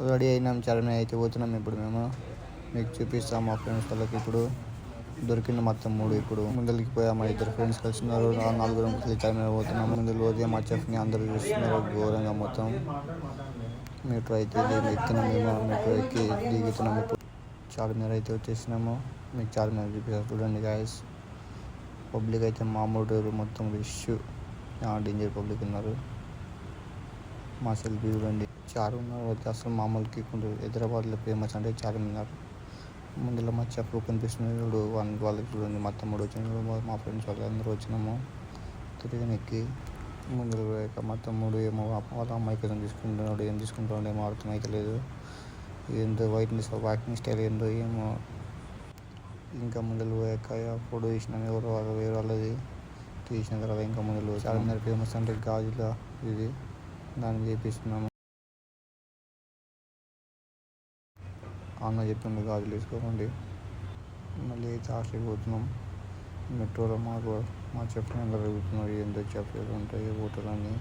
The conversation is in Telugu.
రెడీ అయినాం, చార్మినార్ అయితే పోతున్నాం ఇప్పుడు మేము. మీకు చూపిస్తాం మా ఫ్రెండ్స్ వాళ్ళకి. ఇప్పుడు దొరికింది మొత్తం 3. ఇప్పుడు ముందరికి పోయా, మా ఇద్దరు ఫ్రెండ్స్ కలిసినారు. 4 కలిసి చార్మినార్ పోతున్నాము. ముందు రోజే మా చెఫ్ని అందరూ చూస్తున్నారు ఘోరంగా మొత్తం. మెట్రో అయితే ఎక్కినాం మేము. మెట్రో ఎక్కి దిగుతున్నాం. ఇప్పుడు చార్మినార్ అయితే వచ్చేసినాము. మీకు చార్మినార్ చూపిస్తారు చూడండి గాయస్. పబ్లిక్ అయితే మామూలు మొత్తం రష్, డేంజర్ పబ్లిక్ ఉన్నారు. మా సెల్ఫీ చూడండి. చార్మినార్ అయితే అసలు మామూలు కిక్ ఉంటుంది. హైదరాబాద్లో ఫేమస్ అంటే చార్మినార్. ముందులో మా చెఫ్ కనిపిస్తుంది చూడు, వాళ్ళకి చూడండి. మా తమ్ముడు వచ్చిన, మా ఫ్రెండ్స్ వాళ్ళు అందరూ వచ్చినాము. తిరిగి ముందుకు పోయాక మా తమ్ముడు ఏమో వాళ్ళ అమ్మాయికి ఏదో తీసుకుంటున్నాడు. ఏం తీసుకుంటున్నాడు ఏమో అర్థమైతే లేదు. ఏందో వాకింగ్ స్టైల్ ఏందో ఏమో. ఇంకా ముందుకు పోయాక ఫోటో తీసినాము. ఎవరో వేరే వాళ్ళది తీసిన తర్వాత ఇంకా ముందుకు చార్మినార్ ఫేమస్ అంటే గాజుల ఇది, దాన్ని చేపిస్తున్నాము. అన్న చెప్పింది గాజులు వేసుకోకండి. మళ్ళీ అయితే హాస్టల్కి పోతున్నాం. మెట్రోలో మా చెఫ్ని అందరూ అడుగుతున్నారు ఏందో చెఫ్ ఉంటాయి హోటల్ అని.